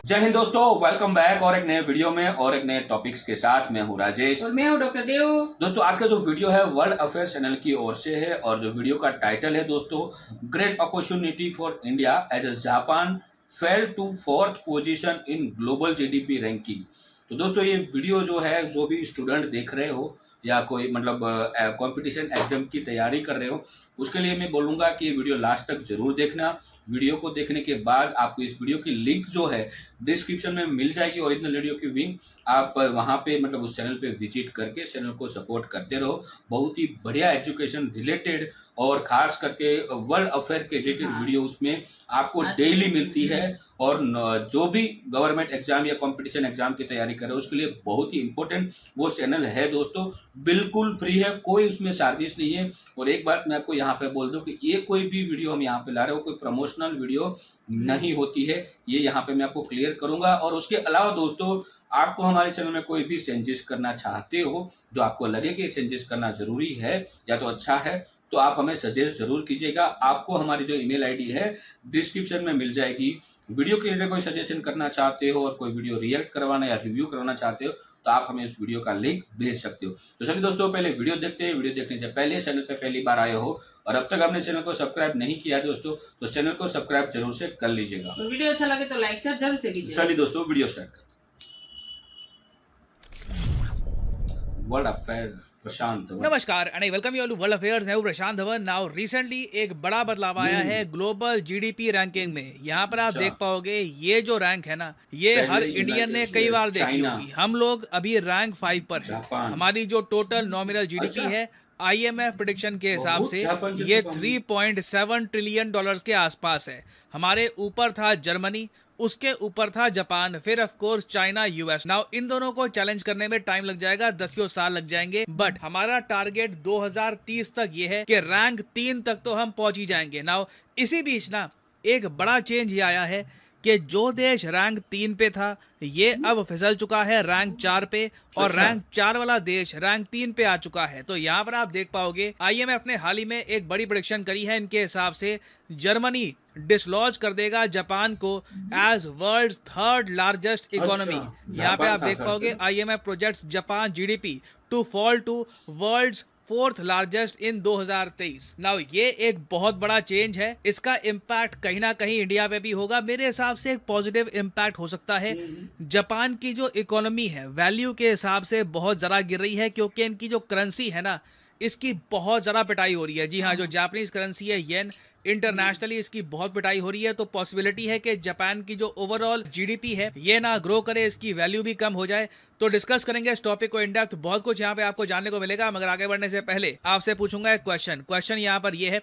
जय हिंद दोस्तों, welcome back और एक नए वीडियो में और एक नए टॉपिक्स के साथ मैं हूं राजेश और मैं हूं डॉक्टर देव। दोस्तों, आज का जो वीडियो है वर्ल्ड अफेयर चैनल की ओर से है और जो वीडियो का टाइटल है दोस्तों, great opportunity for India as Japan fail to 4th position in global GDP ranking. तो दोस्तों, ये वीडियो जो है, जो भी स्टूडेंट देख रहे हो या कोई मतलब कंपटीशन एग्जाम की तैयारी कर रहे हो, उसके लिए मैं बोलूँगा कि ये वीडियो लास्ट तक जरूर देखना। वीडियो को देखने के बाद आपको इस वीडियो की लिंक जो है डिस्क्रिप्शन में मिल जाएगी, ओरिजिनल वीडियो की लिंक। आप वहाँ पे मतलब उस चैनल पे विजिट करके चैनल को सपोर्ट करते रहो। बहुत ही बढ़िया एजुकेशन रिलेटेड और खास करके वर्ल्ड अफेयर के रिलेटेड वीडियो उसमें आपको डेली मिलती है। और जो भी गवर्नमेंट एग्जाम या कंपटीशन एग्जाम की तैयारी कर रहे हो उसके लिए बहुत ही इंपॉर्टेंट वो चैनल है दोस्तों। बिल्कुल फ्री है, कोई उसमें चार्जेस नहीं है। और एक बात मैं आपको यहाँ पे बोल दूं कि ये कोई भी वीडियो हम यहाँ पे ला रहे हो कोई प्रमोशनल वीडियो नहीं होती है, ये यहाँ पे मैं आपको क्लियर करूंगा। और उसके अलावा दोस्तों, आपको हमारे चैनल में कोई भी चेंजेस करना चाहते हो, जो आपको लगे कि चेंजेस करना जरूरी है या तो अच्छा है, तो आप हमें सजेस्ट जरूर कीजिएगा। आपको हमारी जो ईमेल आईडी है डिस्क्रिप्शन में मिल जाएगी। वीडियो के लिए कोई सजेशन करना चाहते हो और कोई वीडियो रिएक्ट करवाना या रिव्यू करवाना चाहते हो तो आप हमें उस वीडियो का लिंक भेज सकते हो। तो चलिए दोस्तों, पहले वीडियो देखते हैं। वीडियो देखने से पहले चैनल पे पहली बार आए हो और अब तक आपने चैनल को सब्सक्राइब नहीं किया दोस्तों, तो चैनल को सब्सक्राइब जरूर से कर लीजिएगा। और वीडियो अच्छा लगे तो लाइक शेयर जरूर से कीजिए। चलिए दोस्तों, वीडियो स्टार्ट करते हैं। World affair Prashant Dhawan. नमस्कार and I welcome you all to world affairs. मैं हूं प्रशांत धवन। नाउ रिसेंटली एक बड़ा बदलाव आया है ग्लोबल जीडीपी रैंकिंग में। यहाँ पर आप देख पाओगे ये जो रैंक है ना, ये हर इंडियन ने कई बार देखी होगी। हम लोग अभी रैंक 5 पर है। हमारी जो टोटल नॉमिनल जीडीपी है IMF प्रेडिक्शन के हिसाब से ये 3.7 ट्रिलियन डॉलर्स के आसपास है। हमारे ऊपर था जर्मनी, उसके ऊपर था जापान, फिर of course China, US. Now in दोनों को चैलेंज करने में टाइम लग जाएगा, 10 साल लग जाएंगे। बट हमारा टारगेट 2030 तक ये है कि रैंक 3 तक तो हम पहुंच ही जाएंगे। नाउ इसी बीच ना एक बड़ा चेंज ये आया है कि जो देश रैंक 3 पे था ये अब फिसल चुका है रैंक 4 पे, और रैंक 4 वाला देश रैंक 3 पे आ चुका है। तो यहाँ पर आप देख पाओगे IMF ने हाल ही में एक बड़ी प्रेडिक्शन करी है। इनके हिसाब से जर्मनी डिसलॉज कर देगा जापान को as world 3rd largest economy. यहाँ पे आप देख पाओगे IMF projects Japan GDP to fall to world 4th largest in 2023। Now ये एक बहुत बड़ा चेंज है। इसका इम्पैक्ट कहीं ना कहीं इंडिया पे भी होगा। मेरे हिसाब से एक पॉजिटिव इम्पैक्ट हो सकता है। जापान की जो इकोनॉमी है वैल्यू के हिसाब से बहुत ज़्यादा गिर रही है, क्योंकि इनकी जो करेंसी है ना, इसकी बहुत ज़्यादा पिटाई हो रही है। जी हाँ, जो जापानीज करेंसी है येन, इंटरनेशनली इसकी बहुत पिटाई हो रही है। तो पॉसिबिलिटी है कि जापान की जो ओवरऑल जीडीपी है ये ना ग्रो करे, इसकी वैल्यू भी कम हो जाए। तो डिस्कस करेंगे इस टॉपिक को इन डेप्थ। बहुत कुछ यहाँ पे आपको जानने को मिलेगा, मगर आगे बढ़ने से पहले आपसे पूछूंगा एक क्वेश्चन यहाँ पर ये है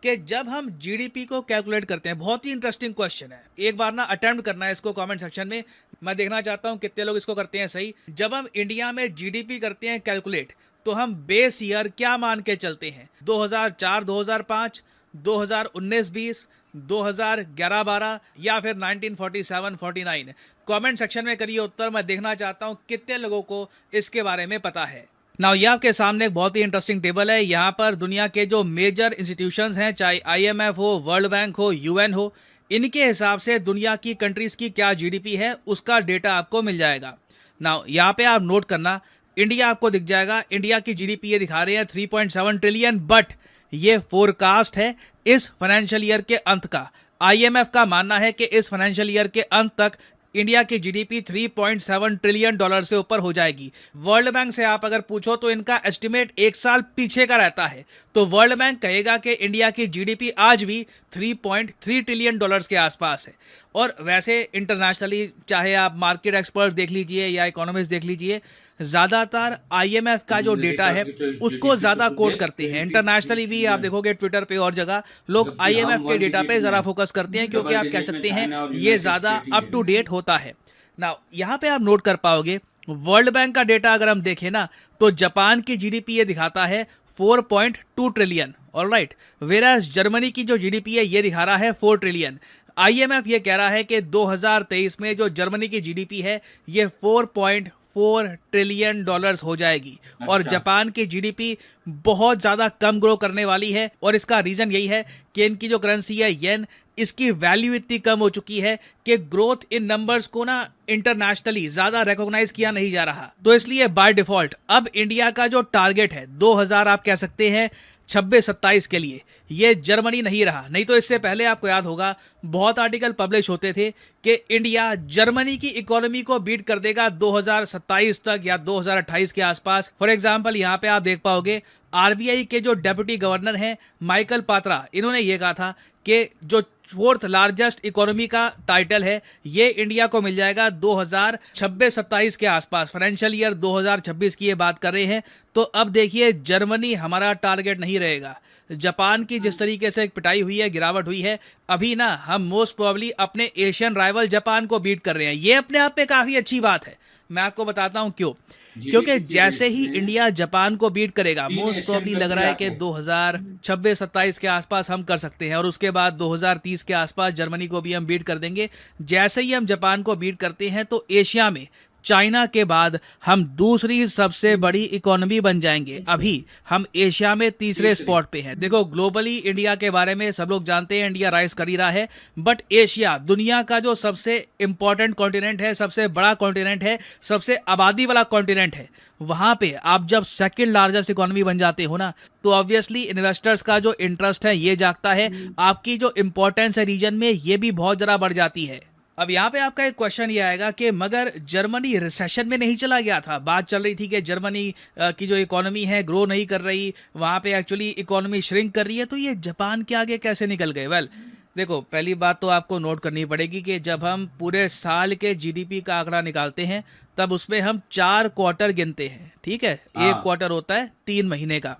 कि जब हम जीडीपी को कैलकुलेट करते हैं, बहुत ही इंटरेस्टिंग क्वेश्चन है, एक बार ना अटेम्प्ट करना है इसको कमेंट सेक्शन में। मैं देखना चाहता हूँ कितने लोग इसको करते हैं सही। जब हम इंडिया में जीडीपी करते हैं कैलकुलेट, तो हम बेस ईयर क्या मान के चलते हैं? 2004 2005, 2019-20, 2011-12 या फिर 1947-49? कमेंट सेक्शन में करिए उत्तर। मैं देखना चाहता हूं कितने लोगों को इसके बारे में पता है। नाउ ये आपके सामने एक बहुत ही इंटरेस्टिंग टेबल है। यहाँ पर दुनिया के जो मेजर इंस्टीट्यूशंस हैं, चाहे IMF हो, वर्ल्ड बैंक हो, UN हो, इनके हिसाब से दुनिया की कंट्रीज की क्या जीडीपी है उसका डेटा आपको मिल जाएगा। नाउ यहाँ पे आप नोट करना, इंडिया आपको दिख जाएगा। इंडिया की जीडीपी ये दिखा रहे हैं 3.7 ट्रिलियन, बट ये फोरकास्ट है इस फाइनेंशियल ईयर के अंत का। IMF का मानना है कि इस फाइनेंशियल ईयर के अंत तक इंडिया की जीडीपी 3.7 ट्रिलियन डॉलर से ऊपर हो जाएगी। वर्ल्ड बैंक से आप अगर पूछो तो इनका एस्टिमेट 1 साल पीछे का रहता है। तो वर्ल्ड बैंक कहेगा कि इंडिया की जीडीपी आज भी 3.3 ट्रिलियन डॉलर्स के आसपास है। और वैसे इंटरनेशनली चाहे आप मार्केट एक्सपर्ट देख लीजिए या इकोनॉमिस्ट देख लीजिए, ज्यादातर IMF का जो डेटा है उसको ज्यादा कोट करते हैं। इंटरनेशनली भी आप देखोगे ट्विटर पे और जगह लोग IMF के डेटा पे जरा फोकस करते हैं, क्योंकि आप कह सकते हैं ये ज्यादा अप टू डेट होता है। नाउ यहाँ पे आप नोट कर पाओगे वर्ल्ड बैंक का डेटा अगर हम देखें ना, तो जापान की जीडीपी ये दिखाता है 4.2 ट्रिलियन, ऑलराइट। वेराज जर्मनी की जो जीडीपी है ये दिखा रहा है 4 ट्रिलियन। IMF ये कह रहा है कि 2023 में जो जर्मनी की जीडीपी है ये 4.4 ट्रिलियन डॉलर्स हो जाएगी। और जापान की जीडीपी बहुत ज़्यादा कम ग्रो करने वाली है, और इसका रीज़न यही है कि इनकी जो करेंसी है येन, इसकी वैल्यू इतनी कम हो चुकी है कि ग्रोथ इन नंबर्स को ना इंटरनेशनली ज्यादा रिकॉग्नाइज किया नहीं जा रहा। तो इसलिए बाय डिफॉल्ट अब इंडिया का जो टारगेट है 2000 आप कह सकते हैं 26-27 के लिए, ये जर्मनी नहीं रहा। नहीं तो इससे पहले आपको याद होगा बहुत आर्टिकल पब्लिश होते थे कि इंडिया जर्मनी की इकोनॉमी को बीट कर देगा 2027 तक या 2028 के आसपास। फॉर एग्जांपल यहाँ पे आप देख पाओगे आरबीआई के जो डेप्यूटी गवर्नर हैं माइकल पात्रा, इन्होंने ये कहा था कि जो फोर्थ लार्जेस्ट इकोनॉमी का टाइटल है ये इंडिया को मिल जाएगा 2026-27 के आसपास, फाइनेंशियल ईयर 2026 की ये बात कर रहे हैं। तो अब देखिए जर्मनी हमारा टारगेट नहीं रहेगा। जापान की जिस तरीके से पिटाई हुई है, गिरावट हुई है, अभी ना हम मोस्ट प्रोबेबली अपने एशियन राइवल जापान को बीट कर रहे हैं। ये अपने आप में काफी अच्छी बात है। मैं आपको बताता हूं क्यों। क्योंकि जैसे ही इंडिया जापान को बीट करेगा मोस्ट प्रोबेबली लग रहा है कि 2026-27 के आसपास हम कर सकते हैं, और उसके बाद 2030 के आसपास जर्मनी को भी हम बीट कर देंगे। जैसे ही हम जापान को बीट करते हैं तो एशिया में चाइना के बाद हम दूसरी सबसे बड़ी इकोनॉमी बन जाएंगे। अभी हम एशिया में तीसरे स्पॉट पे हैं। देखो ग्लोबली इंडिया के बारे में सब लोग जानते हैं, इंडिया राइज कर ही रहा है, बट एशिया दुनिया का जो सबसे इंपॉर्टेंट कॉन्टिनेंट है, सबसे बड़ा कॉन्टिनेंट है, सबसे आबादी वाला कॉन्टिनेंट है, वहां पे आप जब सेकंड लार्जेस्ट इकोनॉमी बन जाते हो ना तो ऑब्वियसली इन्वेस्टर्स का जो इंटरेस्ट है ये जागता है, आपकी जो इंपॉर्टेंस है रीजन में ये भी बहुत ज़्यादा बढ़ जाती है। अब यहाँ पे आपका एक क्वेश्चन ये आएगा कि मगर जर्मनी रिसेशन में नहीं चला गया था। बात चल रही थी कि जर्मनी की जो इकोनॉमी है ग्रो नहीं कर रही, वहाँ पे एक्चुअली इकोनॉमी श्रिंक कर रही है, तो ये जापान के आगे कैसे निकल गए? वेल देखो पहली बात तो आपको नोट करनी पड़ेगी कि जब हम पूरे साल के जीडीपी का आंकड़ा निकालते हैं तब उसमें हम 4 क्वार्टर गिनते हैं, ठीक है। एक क्वार्टर होता है 3 महीने का।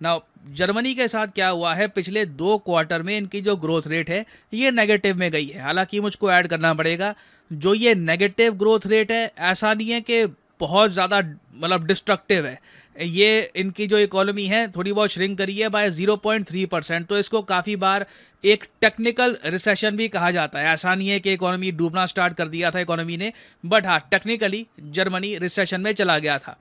नाउ जर्मनी के साथ क्या हुआ है, पिछले 2 क्वार्टर में इनकी जो ग्रोथ रेट है ये नेगेटिव में गई है। हालांकि मुझको ऐड करना पड़ेगा, जो ये नेगेटिव ग्रोथ रेट है ऐसा नहीं है कि बहुत ज़्यादा मतलब डिस्ट्रक्टिव है। ये इनकी जो इकोनॉमी है थोड़ी बहुत श्रिंक करी है बाय 0.3%, तो इसको काफ़ी बार एक टेक्निकल रिसेशन भी कहा जाता है। ऐसा नहीं है कि इकोनॉमी डूबना स्टार्ट कर दिया था इकोनॉमी ने, बट हाँ टेक्निकली जर्मनी रिसेशन में चला गया था।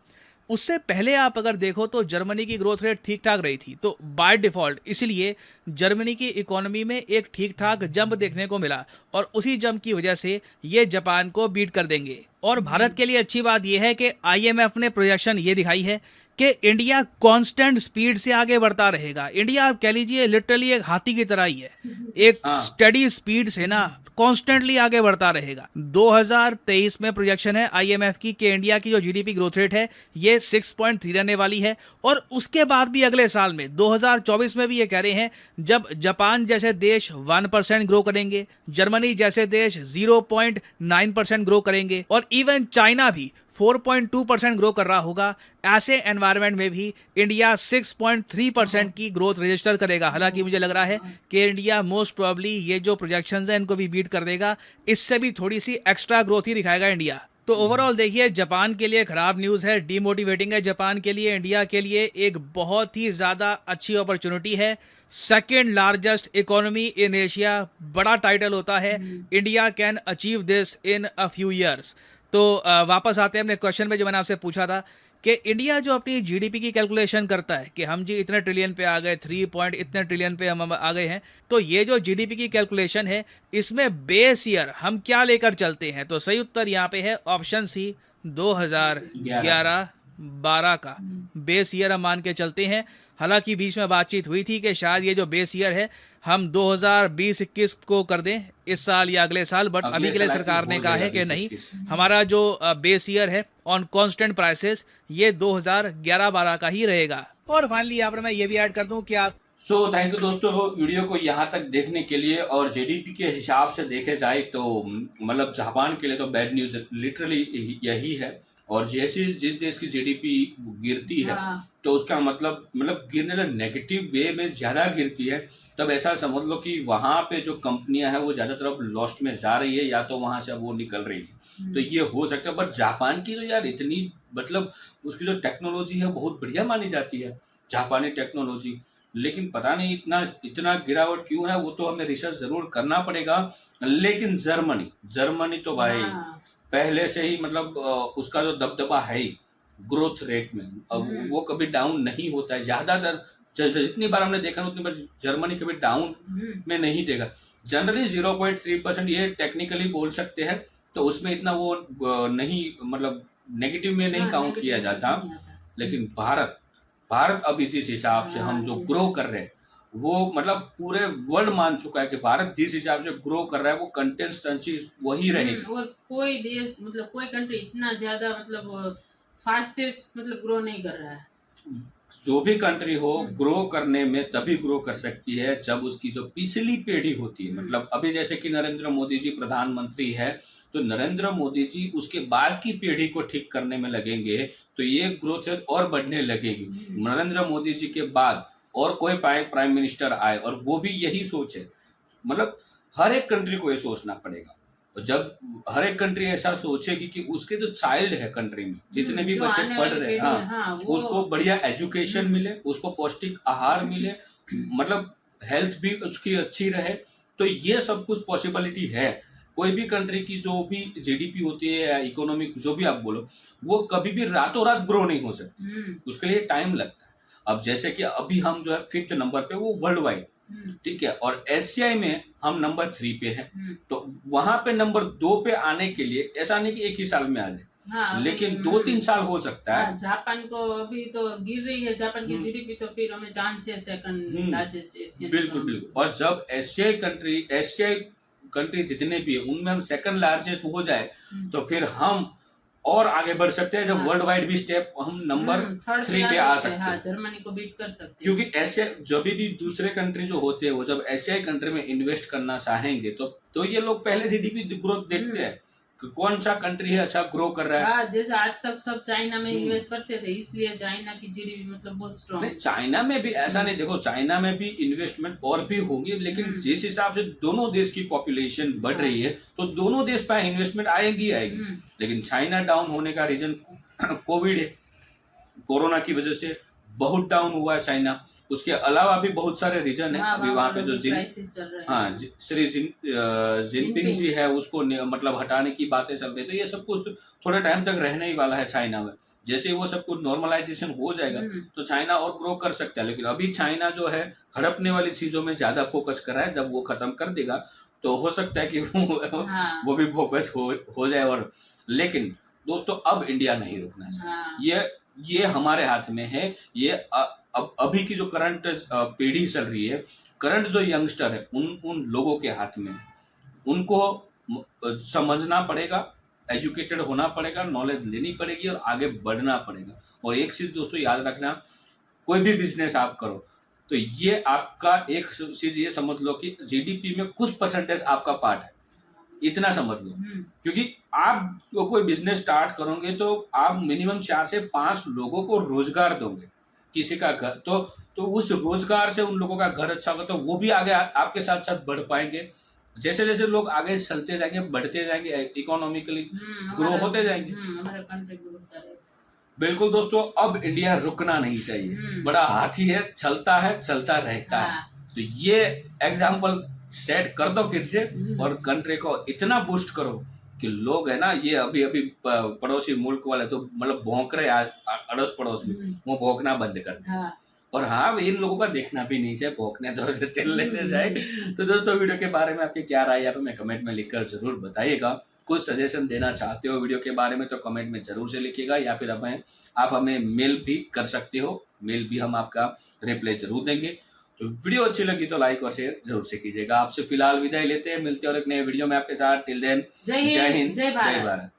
उससे पहले आप अगर देखो तो जर्मनी की ग्रोथ रेट ठीक ठाक रही थी, तो बाय डिफॉल्ट इसलिए जर्मनी की इकोनॉमी में एक ठीक ठाक जंप देखने को मिला, और उसी जंप की वजह से ये जापान को बीट कर देंगे। और भारत के लिए अच्छी बात यह है कि आईएमएफ ने प्रोजेक्शन ये दिखाई है कि इंडिया कांस्टेंट स्पीड से आगे बढ़ता रहेगा। इंडिया आप कह लीजिए लिटरली एक हाथी की तरह ही है, एक स्टडी स्पीड से ना कॉन्स्टेंटली आगे बढ़ता रहेगा। 2023 में प्रोजेक्शन है आईएमएफ की कि इंडिया की जो जीडीपी ग्रोथ रेट है ये 6.3 रहने वाली है, और उसके बाद भी अगले साल में 2024 में भी ये कह रहे हैं जब जापान जैसे देश 1% ग्रो करेंगे, जर्मनी जैसे देश 0.9% ग्रो करेंगे, और इवन चाइना भी 4.2% ग्रो कर रहा होगा। ऐसे एनवायरनमेंट में भी इंडिया 6.3% की ग्रोथ रजिस्टर करेगा। हालांकि मुझे लग रहा है कि इंडिया मोस्ट प्रोबेबली ये जो प्रोजेक्शंस हैं इनको भी बीट कर देगा, इससे भी थोड़ी सी एक्स्ट्रा ग्रोथ ही दिखाएगा इंडिया। तो ओवरऑल देखिए जापान के लिए खराब न्यूज़ है, डीमोटिवेटिंग है जापान के लिए। इंडिया के लिए एक बहुत ही ज़्यादा अच्छी अपॉर्चुनिटी है। Second largest economy in Asia, बड़ा टाइटल होता है, India can achieve this in a few years. तो वापस आते हैं अपने क्वेश्चन में जो मैंने आपसे पूछा था कि इंडिया जो अपनी जीडीपी की कैलकुलेशन करता है कि हम जी इतने ट्रिलियन पे आ गए, 3 पॉइंट इतने ट्रिलियन पे हम आ गए हैं, तो ये जो जीडीपी की कैलकुलेशन है इसमें बेस ईयर हम क्या लेकर चलते हैं? तो सही उत्तर यहाँ पे है ऑप्शन सी 2011-12 का बेस ईयर हम मान के चलते हैं। हालांकि बीच में बातचीत हुई थी कि शायद ये जो बेस ईयर है हम 2020-21 को कर दें, इस साल या अगले साल, बट अभी के लिए सरकार ने कहा है कि नहीं, हमारा जो बेस ईयर है ऑन कांस्टेंट प्राइसेस ये 2011-12 का ही रहेगा। और फाइनली यहाँ पर मैं ये भी ऐड कर दूं कि आप थैंक यू दोस्तों वीडियो को यहाँ तक देखने के लिए। और जीडीपी के हिसाब से देखे जाए तो मतलब जापान के लिए तो बैड न्यूज लिटरली यही है। और जैसे जिस देश की जीडीपी गिरती है तो उसका मतलब गिरने नेगेटिव वे में ज्यादा गिरती है, तब ऐसा समझ लो कि वहां पे जो कंपनियां हैं वो ज्यादातर अब लॉस्ट में जा रही है, या तो वहां से वो निकल रही है। तो ये हो सकता है। बट जापान की तो यार इतनी उसकी जो टेक्नोलॉजी है बहुत बढ़िया मानी जाती है, जापानी टेक्नोलॉजी, लेकिन पता नहीं इतना गिरावट क्यों है, वो तो हमें रिसर्च जरूर करना पड़ेगा। लेकिन जर्मनी तो भाई पहले से ही उसका जो दबदबा है ग्रोथ रेट में, अब वो कभी डाउन नहीं होता है। ज्यादातर जितनी बार हमने देखा उतनी बार जर्मनी कभी डाउन में नहीं देगा। जनरली 0.3% ये टेक्निकली बोल सकते हैं, तो उसमें इतना वो नहीं, मतलब नेगेटिव में नहीं हाँ, काउंट negative किया में जाता। नहीं आता। लेकिन भारत अब इस हिसाब से हम जो हाँ, ग्रो कर रहे हैं, वो मतलब पूरे वर्ल्ड मान चुका है कि भारत जिस हिसाब से ग्रो कर रहा है वो कंसिस्टेंसी वही रहेगी। और कोई देश मतलब कोई कंट्री इतना ज्यादा मतलब फास्टेस्ट मतलब ग्रो नहीं कर रहा है। जो भी कंट्री हो ग्रो करने में तभी ग्रो कर सकती है जब उसकी जो पिछली पीढ़ी होती है, मतलब अभी जैसे कि नरेंद्र मोदी जी प्रधानमंत्री है, तो नरेंद्र मोदी जी उसके बाद की पीढ़ी को ठीक करने में लगेंगे तो ये ग्रोथ रेट और बढ़ने लगेगी। नरेंद्र मोदी जी के बाद और कोई प्राइम मिनिस्टर आए और वो भी यही सोचे, मतलब हर एक कंट्री को ये सोचना पड़ेगा। और जब हर एक कंट्री ऐसा सोचेगी कि उसके जो चाइल्ड है कंट्री में, जितने भी जो बच्चे आने पढ़ वाली रहे हैं, पीढ़ी है, हाँ, हाँ, वो उसको बढ़िया एजुकेशन मिले, उसको पौष्टिक आहार मिले, मतलब हेल्थ भी उसकी अच्छी रहे, तो ये सब कुछ पॉसिबिलिटी है। कोई भी कंट्री की जो भी जीडीपी होती है या इकोनॉमिक जो भी आप बोलो, वो कभी भी रातों रात ग्रो नहीं हो सकती, उसके लिए टाइम लगता है। अब जैसे कि अभी हम जो है 5th नंबर पे, वो वर्ल्ड वाइड, ठीक है, और एशिया में हम नंबर 3 पे हैं, तो वहां पे नंबर 2 पे आने के लिए ऐसा नहीं कि एक ही साल में आ जाए, हाँ, लेकिन 2-3 साल हो सकता है। हाँ, जापान को अभी तो गिर रही है जापान की जीडीपी, तो फिर हमें चांस है सेकंड लार्जेस्ट एशियन। बिल्कुल बिल्कुल, और जब एशियाई कंट्री जितने भी है उनमें हम सेकंड लार्जेस्ट हो जाए तो फिर हम और आगे बढ़ सकते हैं, जब वर्ल्ड वाइड भी स्टेप हम नंबर 3 पे आ सकते हाँ, हैं। जर्मनी को बीट कर सकते हैं। क्योंकि ऐसे जब भी दूसरे कंट्री जो होते हैं वो जब एशियाई कंट्री में इन्वेस्ट करना चाहेंगे तो ये लोग पहले जीडीपी ग्रोथ देखते हैं कि कौन सा कंट्री है अच्छा ग्रो कर रहा है। हाँ, जैसे आज तक सब चाइना में इन्वेस्ट करते थे, इसलिए चाइना की जीडीपी मतलब बहुत स्ट्रॉन्ग। नहीं, चाइना में भी ऐसा नहीं, देखो चाइना में भी इन्वेस्टमेंट और भी होगी, लेकिन जिस हिसाब से दोनों देश की पॉपुलेशन बढ़ रही है तो दोनों देश पे इन्वेस्टमेंट आएगी। लेकिन चाइना डाउन होने का रीजन कोविड है, कोरोना की वजह से बहुत डाउन हुआ है चाइना। उसके अलावा भी बहुत सारे रीजन है। अभी वहां पे जो श्री जिनपिंग जी है उसको मतलब हटाने की बातें चल रही, तो ये सब कुछ थोड़े टाइम तक रहने ही वाला है चाइना में। जैसे वो सब कुछ नॉर्मलाइजेशन हो जाएगा तो चाइना और ग्रो कर सकता है, लेकिन अभी चाइना जो है हड़पने वाली चीजों में ज्यादा फोकस कर रहा है। जब वो खत्म कर देगा तो हो सकता है कि वो भी फोकस हो जाए। और लेकिन दोस्तों अब इंडिया नहीं रुकना चाहिए, ये हमारे हाथ में है। ये अब अभी की जो करंट पीढ़ी चल रही है, करंट जो यंगस्टर है, उन लोगों के हाथ में, उनको समझना पड़ेगा, एजुकेटेड होना पड़ेगा, नॉलेज लेनी पड़ेगी और आगे बढ़ना पड़ेगा। और एक चीज दोस्तों याद रखना, कोई भी बिजनेस आप करो तो ये आपका एक चीज ये समझ लो कि जीडीपी में कुछ परसेंटेज आपका पार्ट है, इतना समझ लो। क्योंकि आप कोई बिजनेस स्टार्ट करोगे तो आप मिनिमम 4 से 5 लोगों को रोजगार दोगे, किसी का घर तो उस रोजगार से उन लोगों का घर अच्छा होगा तो वो भी आगे आपके साथ साथ बढ़ पाएंगे। जैसे जैसे लोग आगे चलते जाएंगे, बढ़ते जाएंगे, इकोनॉमिकली ग्रो होते जाएंगे, हमारा कंट्री ग्रो होता रहेगा। बिल्कुल दोस्तों, अब इंडिया रुकना नहीं चाहिए, बड़ा हाथी है, चलता रहता है। तो ये एग्जाम्पल सेट कर दो फिर से और कंट्री को इतना बूस्ट करो कि लोग है ना, ये अभी पड़ोसी मुल्क वाले तो मतलब भौंक रहे अड़ोस पड़ोस में, वो भौंकना बंद कर दे। और हाँ, इन लोगों का देखना भी नहीं चाहिए, भौंकने तो से तेल लेने जाए। तो दोस्तों वीडियो के बारे में आपकी क्या राय है हमें कमेंट में लिखकर जरूर बताइएगा। कुछ सजेशन देना चाहते हो वीडियो के बारे में तो कमेंट में जरूर से लिखिएगा, या फिर आप हमें मेल भी कर सकते हो, मेल भी हम आपका रिप्लाई जरूर देंगे। तो वीडियो अच्छी लगी तो लाइक और शेयर जरूर से कीजिएगा। आपसे फिलहाल विदाई लेते हैं, मिलते हैं और एक नए वीडियो में आपके साथ। टिल देन जय हिंद, जय भारत।